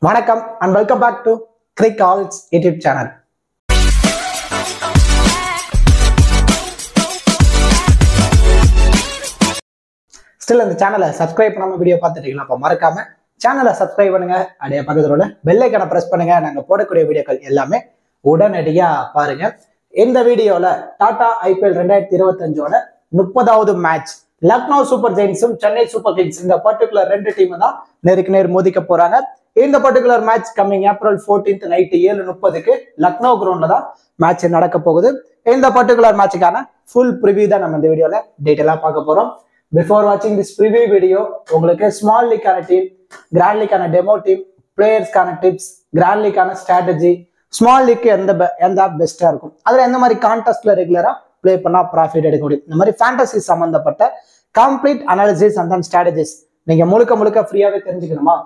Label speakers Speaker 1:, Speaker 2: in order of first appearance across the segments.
Speaker 1: வணக்கம் and welcome back to Crickall's YouTube channel. Still இந்த சேனலை சப்ஸ்கிரைப் பண்ணாம வீடியோ பார்த்துட்டீங்களா? அப்போ மறக்காம சேனலை சப்ஸ்கிரைப் பண்ணுங்க. அப்படியே பக்கத்துல உள்ள பெல் ஐகானை பிரஸ் பண்ணுங்க. நாங்க போடக்கூடிய வீடியோக்கள் எல்லாமே உடனடியா பாருங்க. இந்த வீடியோல டாடா IPL 2025 30வது மேட்ச் லக்னோ சூப்பர் ஜெயின்ஸும் சென்னை சூப்பர் கிங்ஸ் இந்த பர்டிகுலர் ரெண்டு டீம் தான் நேருக்கு நேர் மோதிக்க போறாங்க. இந்த particular match coming April 14th night 7:30 Lucknow கிரவுண்ட்ல தான் மேட்ச் நடக்க போகுது. இந்த பர்டிகுலர் மேட்சுக்கான ஃபுல் ப்ரிவியூ தான் நம்ம இந்த வீடியோல டீடைலா பார்க்க போறோம். பிஃபோர் வாட்சிங் திஸ் ப்ரிவியூ வீடியோ உங்களுக்கு ஸ்மால் லீக்கான டீம், கிராண்ட் லீக்கான டெமோ டீம், பிளேயர்ஸ்க்கான டிப்ஸ், கிராண்ட் லீக்கான ஸ்ட்ராட்டஜி, ஸ்மால் லீக் எந்த பெஸ்டா இருக்கும், அதுல எந்த மாதிரி கான்டெஸ்ட்ல ரெகுலரா பிளே பண்ணா ப்ராஃபிட் எடுக்க முடியும், இந்த மாதிரி ஃபேண்டசி சம்பந்தப்பட்ட கம்ப்ளீட் அனாலிசிஸ் அண்ட் ஸ்ட்ராட்டஜிஸ் நீங்க முழுக்க ஃப்ரீயாவே தெரிஞ்சுக்கணுமா?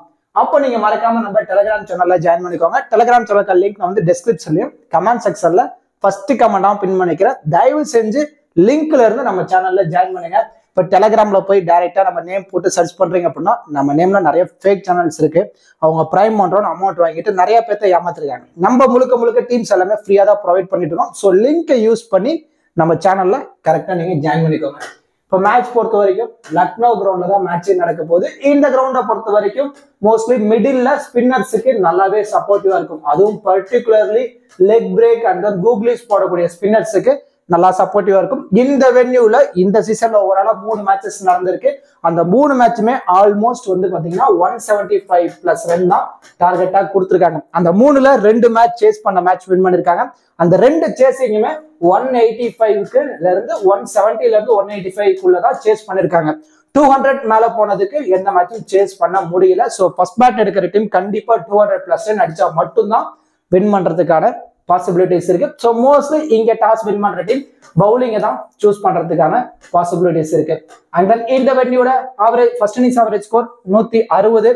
Speaker 1: அப்போ நீங்க மறக்காம நம்ம டெலிகிராம் சேனல்ல ஜாயின் பண்ணிக்கோங்க. டெலிகிராம் சேனல் லிங்க் நான் வந்து டிஸ்கிரிப்ஷன்லயும் கமெண்ட் செக்ஷன்ல ஃபர்ஸ்ட் கமெண்டாவும் பின் பண்ணிக்கிறேன். தயவு செஞ்சு லிங்க்ல இருந்து நம்ம சேனல்ல ஜாயின் பண்ணுங்க. இப்போ டெலிகிராம்ல போய் டைரக்டா நம்ம நேம் போட்டு சர்ச் பண்றீங்க அப்படின்னா நம்ம நேம்ல நிறைய ஃபேக் சேனல்ஸ் இருக்கு. அவங்க பிரைம் பண்றோம் அமௌண்ட் வாங்கிட்டு நிறைய பேர்த்த ஏமாத்திருக்காங்க. நம்ம முழுக்க டீம்ஸ் எல்லாமே ஃப்ரீயா தான் ப்ரொவைட் பண்ணிட்டு இருக்கோம். ஸோ லிங்கை யூஸ் பண்ணி நம்ம சேனல்ல கரெக்டா நீங்க ஜாயின் பண்ணிக்கோங்க. இப்போ மேட்ச் பொறுத்த வரைக்கும் லக்னோ கிரவுண்ட்ல தான் மேட்ச் நடக்க போகுது. இந்த கிரவுண்டை பொறுத்த வரைக்கும் மோஸ்ட்லி மிடில்ல ஸ்பின்னர்ஸுக்கு நல்லாவே சப்போர்ட்டிவா இருக்கும். அதுவும் பர்டிகுலர்லி லெக் பிரேக் அண்ட் கூகுளிஸ் போடக்கூடிய ஸ்பின்னர்ஸுக்கு நல்லா சப்போர்ட்டிவா இருக்கும். இந்த வென்யூல இந்த சீசன்ல ஓவராலா 3 மேட்சஸ் நடந்திருக்கு. அந்த 3 மேட்சுமே ஆல்மோஸ்ட் வந்து பாத்தீங்கன்னா 175+ ரன் தான் டார்கெட்டா கொடுத்துருக்காங்க. அந்த 3ல 2 மேட்ச் சேஸ் பண்ண மேட்ச் வின் பண்ணிருக்காங்க. அந்த 2 சேசிங்குமே 185ல இருந்து 170ல இருந்து 185க்குள்ளதான் சேஸ் பண்ணிருக்காங்க. 200 மேல போனதுக்கு எந்த மேட்சும் சேஸ் பண்ண முடியல. சோ ஃபர்ஸ்ட் பேட் எடுக்கிற டீம் கண்டிப்பா 200+ ரன் அடிச்சா மட்டும்தான் வின் பண்றதுக்கான பாசிபிலிட்டிஸ் இருக்கு. ஸோ மோஸ்ட்லி இங்க டாஸ் வின் பண்ற டீம் பவுலிங்கை தான் சூஸ் பண்றதுக்கான பாசிபிலிட்டிஸ் இருக்கு. அண்ட் தென் இந்த வென்யூட average first innings average score 160,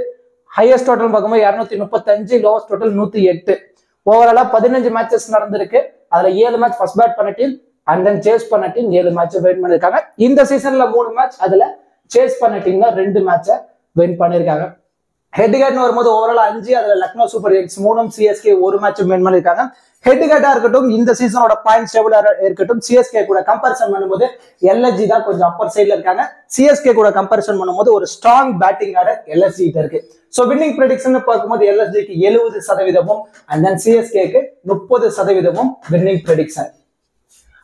Speaker 1: highest total பார்க்கும்போது 235, லோவஸ்ட் டோட்டல் 108. ஓவராலா 15 மேட்சஸ் நடந்திருக்கு. அதுல 7 மேட்ச் ஃபர்ஸ்ட் பேட் பண்ண டீம் அண்ட் தென் சேஸ் பண்ண டீம் 7 மேட்ச் வின் பண்ணிருக்காங்க. இந்த சீசன்ல 3 மேட்ச், அதுல சேஸ் பண்ண டீம் தான் 2 மேட்சை வின் பண்ணிருக்காங்க. ஹெட் ஹெட்னு வரும்போது ஓவரால் 5, அதுல Lucknow super Kings 3, CSK 1 match win பண்ணிருக்காங்க. ஹெட் ஹெட்டா இருக்கட்டும், இந்த சீசனோட பாயிண்ட்ஸ் டேபிளா இருக்கட்டும், CSK கூட கம்பேரிசன் பண்ணும்போது LSG தான் கொஞ்சம் அப்பர் சைட்ல இருக்காங்க. CSK கூட கம்பேரிசன் பண்ணும்போது ஒரு ஸ்ட்ராங் பேட்டிங் ஆட LSG கிட்ட இருக்கு. சோ வின்னிங் ப்ரெடிக்ஷன் பார்க்கும்போது LSGக்கு 70% அண்ட் தென் CSKக்கு 30% வின்னிங் ப்ரெடிக்ஷன்.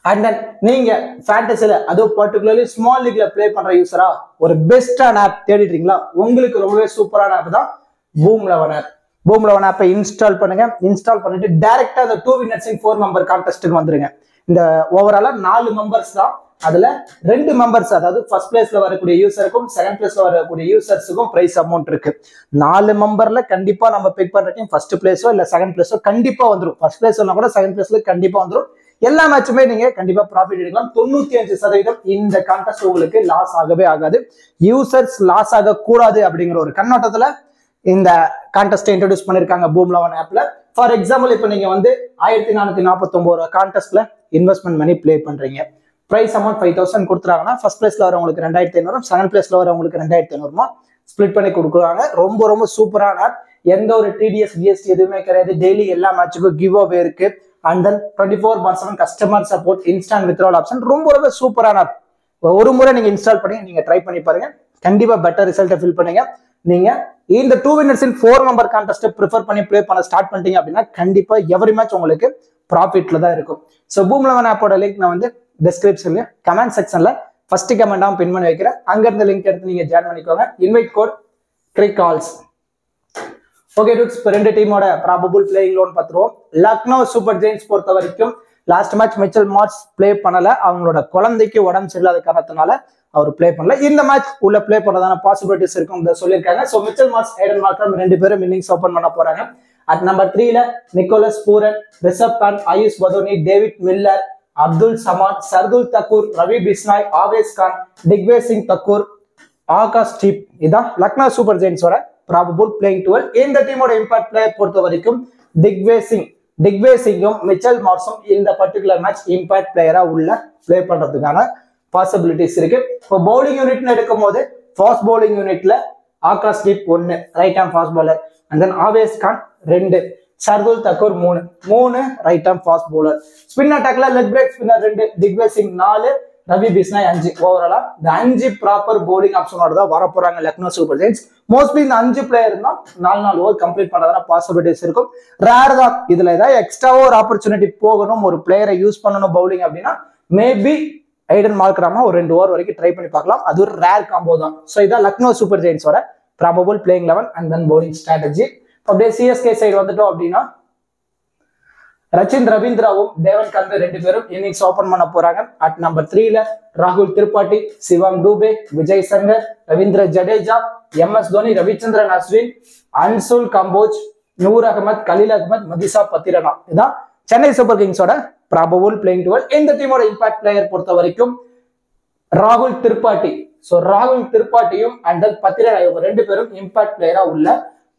Speaker 1: அண்ட் தென் நீங்க ஃபேண்டசில அதுவும் பர்டிகுலர்லி ஸ்மால் லீக்ல பிளே பண்ற யூசரா ஒரு பெஸ்டான ஆப் தேடிட்டீங்களா? உங்களுக்கு ரொம்பவே சூப்பரான ஆப் தான் பூம் 11 ஆப். பூம் 11 ஆப்பை இன்ஸ்டால் பண்ணுங்க. இன்ஸ்டால் பண்ணிட்டு டைரக்டா அந்த 2 winners in 4 member கான்டெஸ்ட்டுக்கு வந்துருங்க. இந்த ஓவராலா 4 மெம்பர்ஸ் தான். அதுல 2 மெம்பர்ஸ், அதாவது ஃபர்ஸ்ட் பிளேஸ்ல வரக்கூடிய யூசருக்கும் செகண்ட் பிளேஸ்ல வரக்கூடிய யூசர்ஸுக்கும் பிரைஸ் அமௌண்ட் இருக்கு. 4 மெம்பர்ல கண்டிப்பா நம்ம பிக் பண்ற டீம் ஃபர்ஸ்ட் பிளேஸோ இல்ல செகண்ட் பிளேஸோ கண்டிப்பா வந்துடும். ஃபர்ஸ்ட் பிளேஸ் கூட செகண்ட் பிளேஸ்ல கண்டிப்பா வந்துடும். எல்லா மேட்சுமே நீங்க கண்டிப்பா ப்ராஃபிட் எடுக்கலாம். 95% இந்த கான்டெஸ்ட் உங்களுக்கு லாஸ் ஆகவே ஆகாது. யூசர்ஸ் லாஸ் ஆக கூடாது அப்படிங்கிற ஒரு கண்ணோட்டத்துல இந்த கான்டெஸ்ட் இன்ட்ரோடியூஸ் பண்ணிருக்காங்க பூம் 11 ஆப்ல. ஃபார் எக்ஸாம்பிள் இப்போ நீங்க வந்து 1449 கான்டெஸ்ட்ல இன்வெஸ்ட்மெண்ட் பண்ணி பிளே பண்றீங்க. பிரைஸ் அமௌண்ட் 5000 கொடுத்துறாங்கன்னா ஃபர்ஸ்ட் பிளேஸ்ல வரவங்களுக்கு 2500, செகண்ட் பிளேஸ்ல வரவங்களுக்கு 2500 ஸ்பிளிட் பண்ணி கொடுக்குறாங்க. ரொம்ப சூப்பரான ஆப். எந்த ஒரு TDS GST எதுவுமே கிடையாது. டெய்லி எல்லா மேட்சுக்கும் கிவ் அவே இருக்கு. And then 24/7 customer support, instant withdrawal option. ரொம்ப சூப்பரான ஆப். ஒரு முறை நீங்க இன்ஸ்டால் பண்ணி நீங்க ட்ரை பண்ணி பாருங்க. கண்டிப்பா பெட்டர் ரிசல்ட்டை ஃபீல் பண்ணுங்க. நீங்க இந்த 2 winners in 4 member contest prefer பண்ணி ப்ளே பண்ண ஸ்டார்ட் பண்ணிட்டீங்க அப்படின்னா கண்டிப்பா எவரி மேட்ச் உங்களுக்கு ப்ராஃபிட்ல தான் இருக்கும். ஸோ பூம் 11 ஆப்போட லிங்க் நான் வந்து டிஸ்கிரிப்ஷன்ல கமெண்ட் செக்ஷன்ல ஃபர்ஸ்ட் கமெண்டாவும் பின் பண்ணி வைக்கிறேன். அங்க இருந்து லிங்க் எடுத்து நீங்க ஜாயின் பண்ணிக்கோங்க. Invite code Crickall's. Okay dudes, இப்போ 2 டீமோட ப்ராபபிள் பிளேயிங் லோன் பார்த்துருவோம். லக்னோ சூப்பர் ஜெயின்ஸ் பொறுத்த வரைக்கும் last match Mitchell Marsh play பண்ணல. அவங்களோட குழந்தைக்கு உடம்பு சரியில்லாத காரணத்தினால அவர் பிளே பண்ணல. இந்த மேட்ச் உள்ள பிளே பண்றதான பாசிபிலிட்டிஸ் இருக்கும் சொல்லியிருக்காங்க. So Mitchell Marsh, Aiden Markram 2 பேரும் இன்னிங்ஸ் ஓபன் பண்ண போறாங்க. அட் நம்பர் 3ல Nicholas Pooran, Rishabh Pant, Ayush Badoni, David Miller, Abdul Samad, Shardul Thakur, Ravi Bishnoi, Avesh Khan, Digvesh Singh Thakur, Akash Deep. இதான் லக்னோ சூப்பர் ஜெயின்ஸோட ப்ராபபிள் பிளேயிங் 12. இந்த டீமோட இம்பாக்ட் பிளேயர் பொறுத்த வரைக்கும் டிக்வேஸ் சிங்கும் மிச்சல் மார்ஷும் இந்த பர்டிகுலர் மேட்ச் இம்பாக்ட் பிளேயரா உள்ள பிளே பண்றதுக்கான பாசிபிலிட்டிஸ் இருக்கு. இப்போ பவுலிங் யூனிட்னு எடுக்கும் போது ஃபாஸ்ட் பவுலிங் யூனிட்ல Akash Deep 1 right arm fast bowler and then Avesh Khan 2 Shardul Thakur 3 right arm fast bowler spin அட்டாக்ல leg break spinner 2 Digvijay Singh 4 Ravi Bishnoi 5 ஓவராலா இந்த 5 ப்ராப்பர் bowling ஆப்ஷனோட தான் வர போறாங்க லக்னோ சூப்பர் ஜெயின்ஸ் மோஸ்ட்லி இந்த 5 பிளேயர் தான் 4 ஓவர் கம்ப்ளீட் பண்றதான பாசிபிலிட்டிஸ் இருக்கும் ரேர் தான் இதுல ஏதாவது எக்ஸ்ட்ராவா ஒரு ஆப்பர்ச்சுனிட்டி போகணும் ஒரு பிளேயரை யூஸ் பண்ணணும் பவுலிங் அப்படின்னா மேபி ஐடன் மார்க்ராமா ஒரு 2 ஓவர் வரைக்கும் ட்ரை பண்ணி பார்க்கலாம் அது ஒரு ரேர் காம்போ தான் ஸோ இதான் லக்னோ சூப்பர் ஜெயின்ஸோட probable playing 11 and then bowling strategy அப்படியே சிஎஸ்கே சைடு வந்துட்டோம் அப்படின்னா ரச்சின் ரவீந்திராவும் தேவன் கந்து 2 பேரும் இன்னிங்ஸ் ஓபன் பண்ண போறாங்க அட் நம்பர் 3ல ராகுல் திரிபாட்டி சிவம் டூபே விஜய் சங்கர் ரவீந்திர ஜடேஜா MS தோனி ரவிச்சந்திரன் அஸ்வின் அன்சுல் கம்போஜ் நூர் அகமது கலீல் அகமது மதிசா பத்திரனா இதான் சென்னை சூப்பர் கிங்ஸோட ப்ராபபிள் பிளேயிங் 12 இந்த டீமோட இம்பாக்ட் பிளேயர் பொறுத்த வரைக்கும் ராகுல் திரிபாட்டி ஸோ ராகுல் திரிபாட்டியும் அண்ட் தென் பத்திரனா இவங்க 2 பேரும் இம்பாக்ட் பிளேயரா உள்ள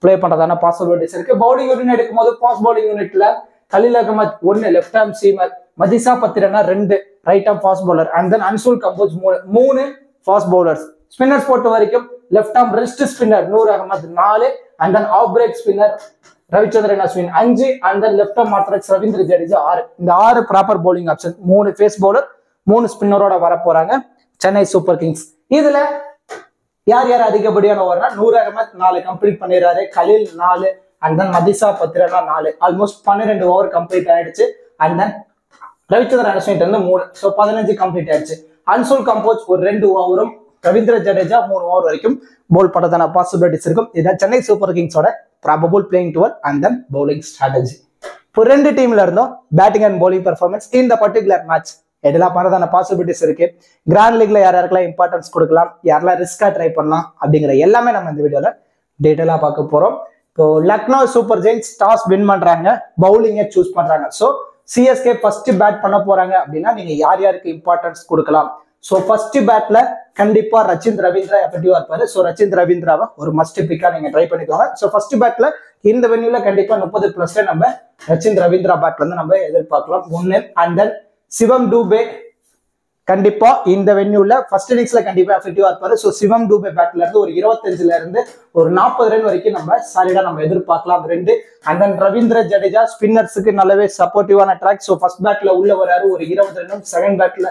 Speaker 1: பிளே பண்றதான பாசிபிலிட்டிஸ் இருக்கு பவுலிங் யூனிட் எடுக்கும் போது ஃபாஸ்ட் பவுலிங் யூனிட்ல Khaleel Ahmed 1 left arm seamer Matheesha Pathirana 2 right arm fast bowler and then Anshul Kamboj 3 fast bowlers spinners பொறுத்த வரைக்கும் left arm wrist spinner Noor Ahmad 4 and then off break spinner Ravichandran Ashwin 5 and then left arm orthodox Ravindra Jadeja 6 இந்த 6 proper bowling option 3 pace bowler 3 ஸ்பின்னரோட வர போறாங்க Chennai Super Kings இதுல யார் யார் அதிகப்படியான ஓவர்னா Noor Ahmed 4 complete பண்ணிடுறாரு Khaleel 4 and then Matheesha Pathirana 4 almost 12 over complete ஆயிடுச்சு and then Ravichandran Ashwin 3 so 15 complete ஆயிடுச்சு அன்சுல் கம்போஜ் ஒரு 2 ஓவரும் ரவீந்திர ஜடேஜா 3 ஓவர் வரைக்கும் போல் பண்றதான பாசிபிலிட்டிஸ் இருக்கும் இதான் சென்னை சூப்பர் கிங்ஸோட probable playing 12 and then bowling strategy இப்போ 2 டீம்ல இருந்தும் பேட்டிங் அண்ட் பவுலிங் பெர்ஃபார்மன்ஸ் இந்த பர்டிகுலர் மேட்ச் எதெல்லாம் பண்றதான பாசிபிலிட்டிஸ் இருக்கு கிராண்ட் லீக்ல யாருக்கெல்லாம் இம்பார்ட்டன்ஸ் கொடுக்கலாம் யாரெல்லாம் ரிஸ்கா ட்ரை பண்ணலாம் அப்படிங்கிற எல்லாமே நம்ம இந்த வீடியோல டீட்டெயிலா பார்க்க போறோம் இப்போ Lucknow super giants toss win பண்றாங்க பவுலிங்கை சூஸ் பண்றாங்க ஸோ சிஎஸ்கே ஃபர்ஸ்ட் பேட் பண்ண போறாங்க அப்படின்னா நீங்க யார் யாருக்கு இம்பார்ட்டன்ஸ் கொடுக்கலாம் ஸோ ஃபர்ஸ்ட் பேட்ல கண்டிப்பா ரச்சின் ரவீந்திரா எஃபெக்டிவா இருப்பாரு ஸோ ரச்சின் ரவீந்திராவை ஒரு மஸ்ட் பிக்கா நீங்க ட்ரை பண்ணிக்கோங்க ஸோ ஃபர்ஸ்ட் பேட்ல இந்த வென்யூல கண்டிப்பா 30+ நம்ம ரச்சின் ரவீந்திரா பேட்ல இருந்து நம்ம எதிர்பார்க்கலாம் 1 அண்ட் தென் சிவம் டூபே கண்டிப்பா இந்த வென்யூல ஃபர்ஸ்ட் இன்னிங்ஸ்ல கண்டிப்பா எஃபெக்டிவா இருப்பாரு ஸோ சிவம் டூபே பேட்ல இருந்து ஒரு 25ல இருந்து ஒரு 40 ரன் வரைக்கும் நம்ம சாலிடா நம்ம எதிர்பார்க்கலாம் 2 அண்ட் தென் ரவீந்திர ஜடேஜா ஸ்பின்னர்ஸுக்கு நல்லாவே சப்போர்ட்டிவான ட்ராக் ஸோ ஃபர்ஸ்ட் பேட்ல உள்ள வராரு ஒரு 20 ரன்னும் செகண்ட் பேட்ல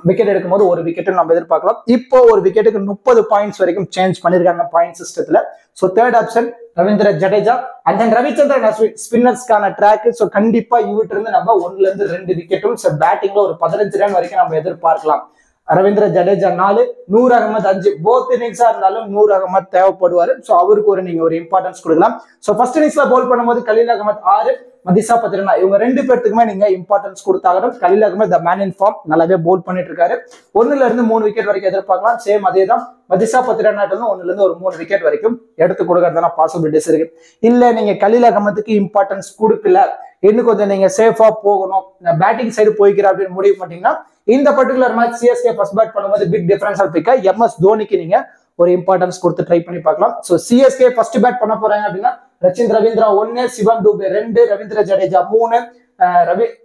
Speaker 1: விக்கெட் எடுக்கும் போது ஒரு விக்கெட்டும் நம்ம எதிர்பார்க்கலாம் இப்போ ஒரு விக்கெட்டுக்கு 30 பாயிண்ட்ஸ் வரைக்கும் சேஞ்ச் பண்ணிருக்காங்க பாயிண்ட் சிஸ்டத்துல so third option Ravindra Jadeja and then Ravichandran Ashwin ஸ்பின்னர்ஸ்க்கான ட்ராக் ஸோ கண்டிப்பா இவர்கிட்ட இருந்து நம்ம 1ல இருந்து 2 விக்கெட்டும் ஸோ பேட்டிங்ல ஒரு 15 ரன் வரைக்கும் நம்ம எதிர்பார்க்கலாம் ரவீந்திர ஜடேஜா 4 நூர் அகமது 5 போத் இன்னிங்ஸா இருந்தாலும் நூர் அகமது தேவைப்படுவாரு ஸோ அவருக்கு நீங்க ஒரு இம்பார்ட்டன்ஸ் கொடுக்கலாம் ஸோ ஃபர்ஸ்ட் இன்னிங்ஸ்ல பவுல் பண்ணும்போது கலீல் அகமது 6 மதிசா பத்திரனா இவங்க 2 பேர்த்துக்குமே நீங்க இம்பார்ட்டன்ஸ் கொடுத்தாகணும் Khaleel Ahmed the man in form நல்லாவே பவுல் பண்ணிட்டு இருக்காரு 1ல இருந்து 3 விக்கெட் வரைக்கும் எதிர்பார்க்கலாம் சேம் அதே தான் மதிசா பத்திரனா 1ல இருந்து ஒரு 3 விக்கெட் வரைக்கும் எடுத்து கொடுக்கறதான பாசிபிலிட்டிஸ் இருக்கு இல்ல நீங்க கலீல் அகமதுக்கு இம்பார்ட்டன்ஸ் கொடுக்கல இன்னும் கொஞ்சம் நீங்க சேஃபா போகணும் பேட்டிங் சைடு போய்க்கிறேன் அப்படின்னு முடிவு பண்ணீங்கன்னா இந்த particular match CSK first bad பண்ணும்போது பிக் டிஃபரன்ஷியல் பிக்கா MS தோனிக்கு நீங்க ஒரு இம்பார்ட்டன்ஸ் கொடுத்து ட்ரை பண்ணி பார்க்கலாம் ஸோ சிஎஸ்கே ஃபர்ஸ்ட் பேட் பண்ண போறாங்க அப்படின்னா ரச்சின் ரவீந்திரா 1 சிவம் டூபே 2 ரவீந்திர ஜடேஜா 3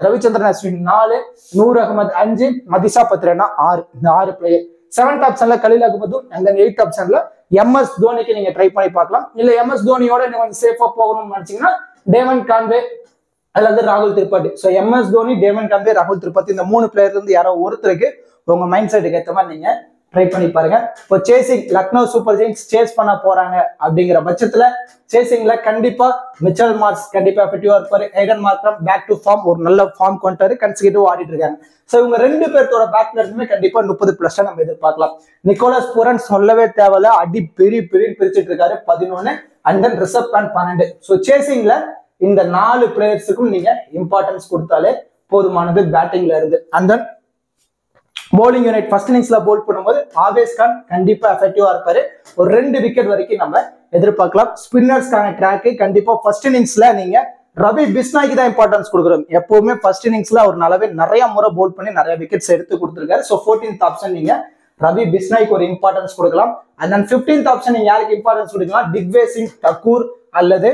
Speaker 1: ரவிச்சந்திரன் அஸ்வின் 4 நூர் அகமது 5 மதிசா பத்திரனா 6 இந்த 6 பிளேயர் 7th ஆப்ஷன்ல கலீல் அகமதும் அண்ட் தென் 8th ஆப்ஷன்ல MS தோனிக்கு நீங்க ட்ரை பண்ணி பார்க்கலாம் இல்ல MS தோனியோட நீங்க கொஞ்சம் சேஃபா போகணும்னு நினைச்சீங்கன்னா டேவன் கான்வே அல்லது ராகுல் Tripathi so MS Dhoni Devon Conway ராகுல் திரிபாட்டி இந்த 3 பிளேயர்ல இருந்து யாரோ ஒருத்தருக்கு உங்க மைண்ட் செட்டுக்கு ஏற்ற மாதிரி நீங்க ட்ரை பண்ணி பாருங்க இப்போ chasing Lucknow super giants chase பண்ண போறாங்க அப்படிங்கிற பட்சத்துல சேசிங்ல கண்டிப்பா மிச்சல் மார்க்ஸ் கண்டிப்பா எஃபெக்டிவா இருப்பாரு Aiden Markram back to form ஒரு நல்ல ஃபார்ம் கொண்டாரு கன்சிக்யூட்டிவ் ஆடிட்டு இருக்காங்க ஸோ இவங்க 2 பேர்த்தோட பேட்ல இருந்துமே கண்டிப்பா 30+ நம்ம எதிர்பார்க்கலாம் நிக்கோலஸ் பூரன் சொல்லவே தேவையில்ல அடி பெரிய பிரிச்சுட்டு இருக்காரு 11 and then Rishabh Pant 12 so சேசிங்ல இந்த 4 பிளேயர்ஸுக்கும் நீங்க இம்பார்ட்டன்ஸ் கொடுத்தாலே போதுமானது பேட்டிங்ல இருந்து and then bowling unit first இன்னிங்ஸ்ல போல் பண்ணும்போது ஆவேஸ் கான் கண்டிப்பா எஃபெக்டிவா இருப்பாரு ஒரு 2 விக்கெட் வரைக்கும் நம்ம எதிர்பார்க்கலாம் ஸ்பின்னர்ஸ்க்கான ட்ராக் கண்டிப்பா ஃபர்ஸ்ட் இன்னிங்ஸ்ல நீங்க ரவி பிஸ்னாய்க்கு தான் இம்பார்ட்டன்ஸ் கொடுக்குறோம் எப்பவுமே ஃபர்ஸ்ட் இன்னிங்ஸ்ல அவர் நிறைய முறை போல் பண்ணி நிறைய விக்கெட்ஸ் எடுத்து கொடுத்துருக்காரு ஸோ 14th ஆப்ஷன் நீங்க ரவி பிஸ்னாய்க்கு ஒரு இம்பார்ட்டன்ஸ் கொடுக்கலாம் அண்ட் தென் 15th ஆப்ஷன் நீங்க யாருக்கு இம்பார்ட்டன்ஸ் கொடுக்கலாம் திக்விஜய் சிங் தக்கூர் அல்லது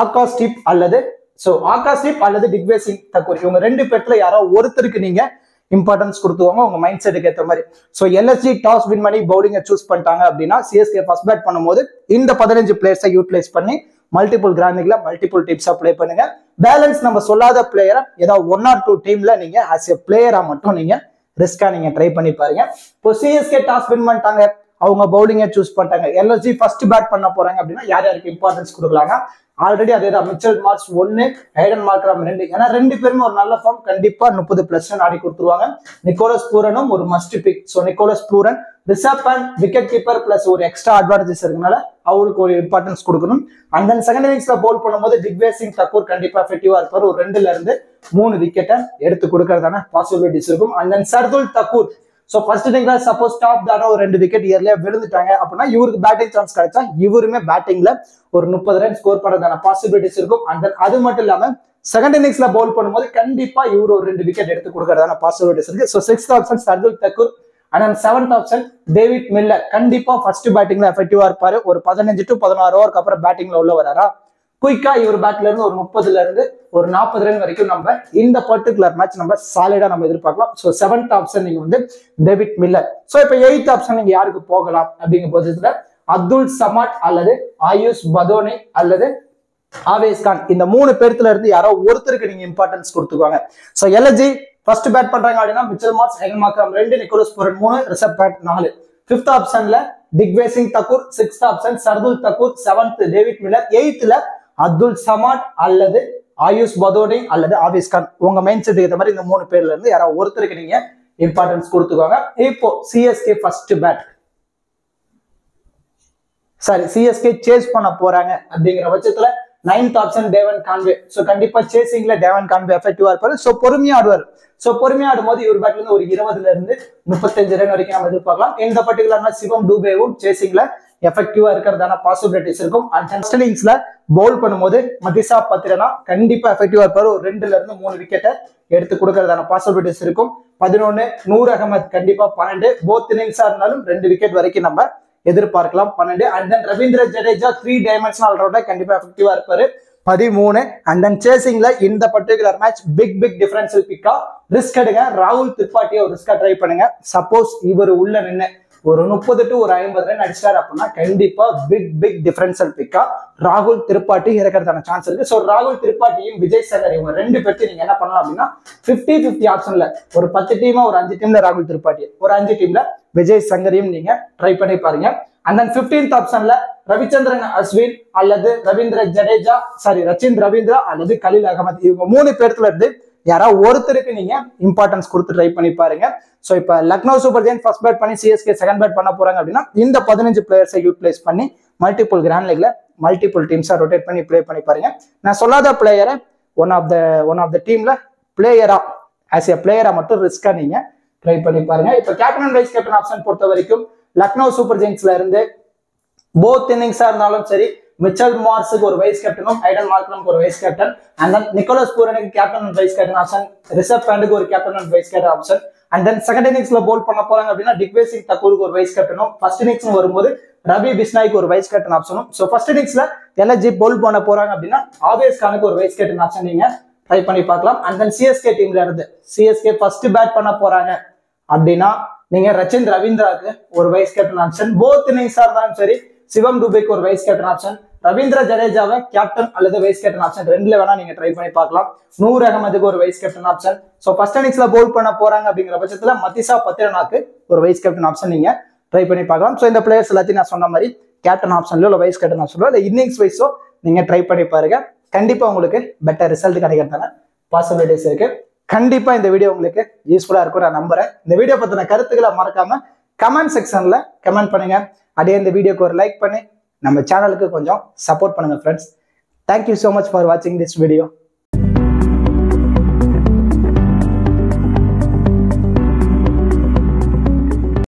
Speaker 1: ஆகாஷ் தீப் அல்லது திக்விஜய் சிங் தக்கூர் இவங்க 2 பேர்ல யாரோ ஒருத்தருக்கு நீங்க இம்பார்ட்டன்ஸ் கொடுத்துவாங்க உங்க மைண்ட் செட்டுக்கு ஏற்ற மாதிரி. ஸோ எல்எஸ்ஜி டாஸ் வின் பண்ணி பவுலிங்கை சூஸ் பண்ணிட்டாங்க அப்படின்னா சிஎஸ்கே ஃபர்ஸ்ட் பேட் பண்ணும்போது இந்த 15 பிளேயர்ஸை யூட்டிலைஸ் பண்ணி மல்டிபிள் கிராண்ட் லீக்ல மல்டிபிள் டீம்ஸா பிளே பண்ணுங்க. பேலன்ஸ் நம்ம சொல்லாத பிளேயரை ஏதாவது 1 or 2 டீம்ல நீங்க ஆஸ் எ பிளேயரா மட்டும் நீங்க ரிஸ்கா நீங்க ட்ரை பண்ணி பாருங்க. இப்போ சிஎஸ்கே டாஸ் வின் பண்ணிட்டாங்க, அவங்க பவுலிங்கை சூஸ் பண்ணிட்டாங்க, எல்எஸ்ஜி ஃபர்ஸ்ட் பேட் பண்ண போறாங்க அப்படின்னா யார் யாருக்கு இம்பார்ட்டன்ஸ் கொடுக்கலாங்க? ஆல்ரெடி அதேதான், மிச்சல் மார்ஷ் 1, ஐடன் மார்க்ரம் 2. ஏன்னா 2 பேருமே ஒரு நல்ல ஃபார்ம், கண்டிப்பா 30+ ஆடி கொடுத்துருவாங்க. நிக்கோலஸ் பூரனும் ஒரு must big. So Nicholas Pooran reserve and wicket keeper plus ஒரு எக்ஸ்ட்ரா அட்வான்டேஜஸ் இருக்கனால அவருக்கு ஒரு இம்பார்ட்டன்ஸ் கொடுக்கணும். அண்ட் தென் செகண்ட் இன்னிங்ஸ்ல பவுல் பண்ணும்போது திக்வேஜ் சிங் தக்கூர் கண்டிப்பா எஃபெக்டிவா இருப்பார். ஒரு 2 to 3 விக்கெட்டை எடுத்து கொடுக்கறதான பாசிபிலிட்டிஸ் இருக்கும். And then Shardul Thakur, so first இன்னிங்ல சப்போஸ் டாப் தான ஒரு 2 விக்கெட் இயர்லியா விழுந்துட்டாங்க அப்படின்னா இவருக்கு பேட்டிங் சான்ஸ் கிடைச்சா இவருமே பேட்டிங்ல ஒரு 30 ரன் ஸ்கோர் பண்றதான பாசிபிலிட்டிஸ் இருக்கும். அண்ட் தென் அது மட்டும் இல்லாம செகண்ட் இன்னிங்ஸ்ல பவுல் பண்ணும்போது கண்டிப்பா இவர் ஒரு 2 விக்கெட் எடுத்து கொடுக்கறதான பாசிபிலிட்டிஸ் இருக்கு. So 6th option Shardul Thakur. And then 7th option David Miller. கண்டிப்பா ஃபர்ஸ்ட் பேட்டிங்ல எஃபெக்டிவா இருப்பாரு. ஒரு 15 to 16 ஓவருக்கு அப்புறம் பேட்டிங்ல உள்ள வராரா, குயிக்கா இவர் பேட்ல இருந்து ஒரு 30 ஒரு 40 ரன் வரைக்கும் நம்ம இந்த பர்டிகுலர் மேட்ச் நம்ம சாலிடா நம்ம எதிர்பார்க்கலாம். ஸோ 7th ஆப்ஷன் நீங்க வந்து டேவிட் மில்லர். ஸோ இப்போ 8th ஆப்ஷன் நீங்க யாருக்கு போகலாம் அப்படிங்கிற பட்சத்துல அப்துல் சமாட் அல்லது ஆயுஷ் பதோனி அல்லது ஆவேஸ் கான், இந்த 3 பேர்த்துல இருந்து யாரோ ஒருத்தருக்கு நீங்க இம்பார்ட்டன்ஸ் கொடுத்துக்குவாங்க. ஸோ எல்எஸ்ஜி ஃபர்ஸ்ட் பேட் பண்றாங்க அப்படின்னா Mitchell Marsh, Aiden Markram 2, Nicholas Pooran 3, Rishabh Pant 4. 5th ஆப்ஷன்ல Digvesh Singh Thakur, 6th option Shardul Thakur, 7th David Miller, 8th Abdul Samad அல்லது ஆயுஷ் பதோனி அல்லது ஆவேஸ் கான். உங்க மைண்ட் செட்டுக்கு ஏற்ற மாதிரி இந்த 3 பேர்ல இருந்து யாராவது ஒருத்தருக்கு நீங்க இம்பார்ட்டன்ஸ் கொடுத்துக்கோங்க. இப்போ CSK first bat, sorry CSK chase பண்ண போறாங்க அப்படிங்கிற பட்சத்துல 9th ஆப்ஷன் டேவன் கான்வே. ஸோ கண்டிப்பா சேசிங்ல டேவன் கான்வே எஃபெக்டிவா இருப்பாரு. ஸோ பொறுமையா ஆடுவார். ஸோ பொறுமையா ஆடும்போது இவர் பேட்ல இருந்து ஒரு 20 to 35 ரன் வரைக்கும் நம்ம எதிர்பார்க்கலாம். இந்த பர்டிகுலர் சிவம் டூபேவும் சேசிங்ல எஃபெக்டிவா இருக்கிறதான பாசிபிலிட்டிஸ் இருக்கும். அண்ட் ஃபர்ஸ்ட் இன்னிங்ஸ்ல பவுல் பண்ணும்போது மதிசா பத்திரனா கண்டிப்பா எஃபெக்டிவா இருப்பாரு. ஒரு 2 to 3 விக்கெட்டை எடுத்து கொடுக்கறதான பாசிபிலிட்டிஸ் இருக்கும். 11 நூர் அகமது கண்டிப்பா 12. போத் இன்னிங்ஸா இருந்தாலும் 2 விக்கெட் வரைக்கும் நம்ம எதிர்பார்க்கலாம். 12. And then Ravindra Jadeja 3 dimensional allrounder கண்டிப்பா எஃபெக்டிவா இருப்பாரு. 13. அண்ட் தென் சேசிங்ல இந்த பர்டிகுலர் மேட்ச் பிக் டிஃபரன்ஷியல் பிக்கா ரிஸ்க் எடுங்க. ராகுல் திரிபாட்டியை ஒரு ரிஸ்கா ட்ரை பண்ணுங்க. சப்போஸ் இவர் உள்ள நின்று ஒரு 30 to 50 ரன் அடிச்சார் அப்படின்னா கண்டிப்பா பிக் டிஃபரன்ஷியல் பிக்கா ராகுல் திரிபாட்டி இறக்கிறதான சான்ஸ் இருக்கு. ஸோ ராகுல் திரிபாட்டியும் விஜய் சங்கர் இவங்க 2 பேருக்கு நீங்க என்ன பண்ணலாம் அப்படின்னா 50-50 ஆப்ஷன்ல ஒரு 10 டீமா ஒரு 5 டீம்ல ராகுல் திரிபாட்டி, ஒரு 5 டீம்ல விஜய் சங்கரையும் நீங்க ட்ரை பண்ணி பாருங்க. அண்ட் தென் 15th ஆப்ஷன்ல ரவிச்சந்திரன் அஸ்வின் அல்லது ரவீந்திர ஜடேஜா, ரச்சின் ரவீந்திரா அல்லது கலீல் அகமது, இவங்க 3 பேர்த்துல இருந்து யாராவது ஒருத்தருக்கு நீங்க இம்பார்ட்டன்ஸ் கொடுத்து ட்ரை பண்ணி பாருங்க. ஸோ இப்போ Lucknow super giants first bat பண்ணி சிஎஸ்கே செகண்ட் பேட் பண்ண போறாங்க அப்படின்னா இந்த 15 பிளேயர்ஸை யூட்டிலைஸ் பண்ணி மல்டிபிள் கிராண்ட் லீக்ல மல்டிபிள் டீம்ஸா ரொட்டேட் பண்ணி பிளே பண்ணி பாருங்க. நான் சொல்லாத பிளேயரை ஒன் ஆஃப் த டீம்ல பிளேயரா ஆஸ் ஏ பிளேயரா மட்டும் ரிஸ்கா நீங்க ட்ரை பண்ணி பாருங்க. இப்போ captain and vice captain option பொறுத்த வரைக்கும் லக்னோ சூப்பர் ஜெயின்ஸ்ல இருந்து போத் இன்னிங்ஸா இருந்தாலும் சரி மிச்சல் மார்ஸுக்கு ஒரு வைஸ் கேப்டனும் ஐடன் மார்க்ரம்க்கு ஒரு vice captain, and then Nicholas பூரனுக்கு captain and vice captain option, Rishabh பண்டுக்கு ஒரு captain and vice captain option, and then second இன்னிங்ஸ்ல பவுல் பண்ண போறாங்க அப்படின்னா திக்வேஜ் சிங் தக்கூருக்கு ஒரு வைஸ் கேப்டனும், ஃபர்ஸ்ட் இன்னிங்ஸ் வரும்போது ரவி பிஸ்னாய்க்கு ஒரு வைஸ் கேப்டன் ஆப்ஷனும். ஸோ ஃபர்ஸ்ட் இன்னிங்ஸ்ல எல்எஸ்ஜி பவுல் பண்ண போறாங்க அப்படின்னா ஆவேஸ் கானுக்கு ஒரு வைஸ் கேப்டன் ஆப்ஷன் நீங்க ட்ரை பண்ணி பார்க்கலாம். அண்ட் தென் சிஎஸ்கே டீம்ல இருந்து சிஎஸ்கே ஃபர்ஸ்ட் பேட் பண்ண போறாங்க அப்படின்னா நீங்க ரச்சின் ரவீந்திராக்கு ஒரு வைஸ் கேப்டன் ஆப்ஷன், போத் இன்னிங்ஸா இருந்தாலும் சரி சிவம் டூபேக்கு ஒரு வைஸ் கேப்டன் ஆப்ஷன், ரவீந்திர ஜடேஜாவை கேப்டன் அல்லது வைஸ் கேப்டன் ஆப்ஷன் 2ல வேணா நீங்க ட்ரை பண்ணி பார்க்கலாம். நூர் அகமதுக்கு ஒரு vice captain option. So first இன்னிங்ஸ்ல பவுல் பண்ண போறாங்க அப்படிங்கிற பட்சத்துல மதிசா பத்திரனாக்கு ஒரு வைஸ் கேப்டன் ஆப்ஷன் நீங்க ட்ரை பண்ணி பார்க்கலாம். ஸோ இந்த பிளேயர்ஸ் எல்லாத்தையும் நான் சொன்ன மாதிரி கேப்டன் ஆப்ஷன்லோ இல்லை வைஸ் கேப்டன் ஆப்ஷன்லோ இல்லை இன்னிங்ஸ் வைஸோ நீங்க ட்ரை பண்ணி பாருங்க. கண்டிப்பா உங்களுக்கு பெட்டர் ரிசல்ட் கிடைக்கிறதான பாசிபிலிட்டிஸ் இருக்கு. கண்டிப்பா இந்த வீடியோ உங்களுக்கு யூஸ்ஃபுல்லா இருக்கும் நான் நம்புறேன். இந்த வீடியோ பத்தின கருத்துக்களை மறக்காம கமெண்ட் செக்ஷன்ல கமெண்ட் பண்ணுங்க. அதே இந்த வீடியோக்கு ஒரு லைக் பண்ணி நம்ம சேனலுக்கு கொஞ்சம் சப்போர்ட் பண்ணுங்க friends. Thank you so much for வாட்சிங் திஸ் வீடியோ.